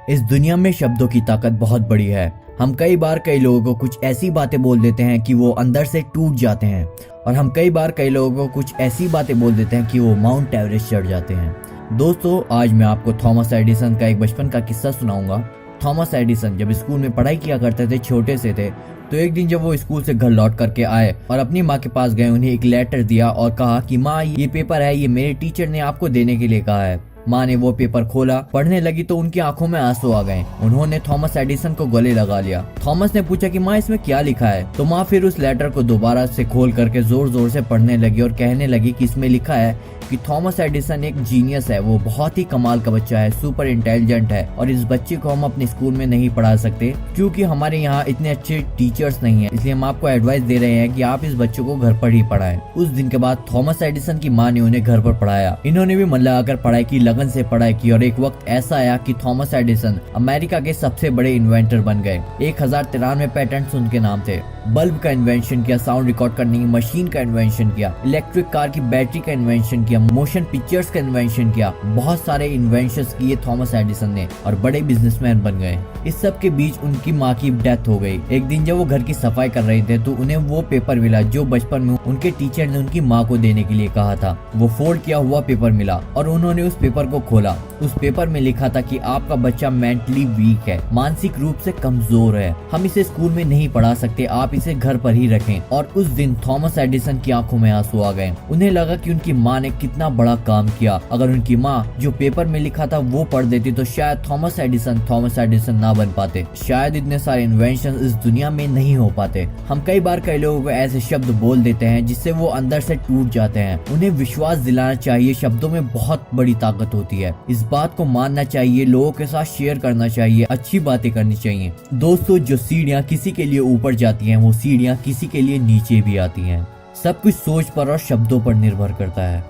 इस दुनिया में शब्दों की ताकत बहुत बड़ी है। हम कई बार कई लोगों को कुछ ऐसी बातें बोल देते हैं कि वो अंदर से टूट जाते हैं, और हम कई बार कई लोगों को कुछ ऐसी बातें बोल देते हैं कि वो माउंट एवरेस्ट चढ़ जाते हैं। दोस्तों, आज मैं आपको थॉमस एडिसन का एक बचपन का किस्सा सुनाऊंगा। थॉमस एडिसन जब स्कूल में पढ़ाई किया करते थे, छोटे से थे, तो एक दिन जब वो स्कूल से घर लौट करके आए और अपनी माँ के पास गए, उन्हें एक लेटर दिया और कहा कि माँ, ये पेपर है, ये मेरे टीचर ने आपको देने के लिए कहा है। माँ ने वो पेपर खोला, पढ़ने लगी तो उनकी आंखों में आंसू आ गए। उन्होंने थॉमस एडिसन को गले लगा लिया। थॉमस ने पूछा कि माँ, इसमें क्या लिखा है? तो माँ फिर उस लेटर को दोबारा से खोल करके जोर जोर से पढ़ने लगी और कहने लगी कि इसमें लिखा है कि थॉमस एडिसन एक जीनियस है, वो बहुत ही कमाल का बच्चा है, सुपर इंटेलिजेंट है, और इस बच्चे को हम अपने स्कूल में नहीं पढ़ा सकते क्योंकि हमारे यहाँ इतने अच्छे टीचर्स नहीं है, इसलिए हम आपको एडवाइस दे रहे हैं कि आप इस बच्चे को घर पर ही पढ़ाएं। उस दिन के बाद थॉमस एडिसन की माँ ने उन्हें घर पर पढ़ाया। इन्होंने भी मन लगाकर पढ़ाई की, लगन से पढ़ाई की, और एक वक्त ऐसा आया कि थॉमस एडिसन अमेरिका के सबसे बड़े इन्वेंटर बन गए। 1093 पेटेंट्स उनके नाम थे। बल्ब का इन्वेंशन किया, साउंड रिकॉर्ड करने की मशीन का इन्वेंशन किया, इलेक्ट्रिक कार की बैटरी का इन्वेंशन किया, मोशन पिक्चर्स का इन्वेंशन किया। बहुत सारे इन्वेंशंस किए थॉमस एडिसन ने और बड़े बिजनेसमैन बन गए। इस सब के बीच उनकी माँ की डेथ हो गई। एक दिन जब वो घर की सफाई कर रहे थे तो उन्हें वो पेपर मिला जो बचपन में उनके टीचर ने उनकी माँ को देने के लिए कहा था। वो फोल्ड किया हुआ पेपर मिला और उन्होंने उस पेपर को खोला। उस पेपर में लिखा था कि आपका बच्चा मेंटली वीक है, मानसिक रूप से कमजोर है, हम इसे स्कूल में नहीं पढ़ा सकते, आप इसे घर पर ही रखें। और उस दिन थॉमस एडिसन की आंखों में आंसू आ गए। उन्हें लगा कि उनकी माँ ने कितना बड़ा काम किया। अगर उनकी माँ जो पेपर में लिखा था वो पढ़ देती तो शायद थॉमस एडिसन ना बन पाते, शायद इतने सारे इन्वेंशन इस दुनिया में नहीं हो पाते। हम कई बार कई लोगों को ऐसे शब्द बोल देते हैं जिससे वो अंदर से टूट जाते हैं। उन्हें विश्वास दिलाना चाहिए, शब्दों में बहुत बड़ी ताकत होती है। इस बात को मानना चाहिए, लोगों के साथ शेयर करना चाहिए, अच्छी बातें करनी चाहिए। दोस्तों, जो सीढ़ियाँ किसी के लिए ऊपर जाती हैं, वो सीढ़ियाँ किसी के लिए नीचे भी आती हैं। सब कुछ सोच पर और शब्दों पर निर्भर करता है।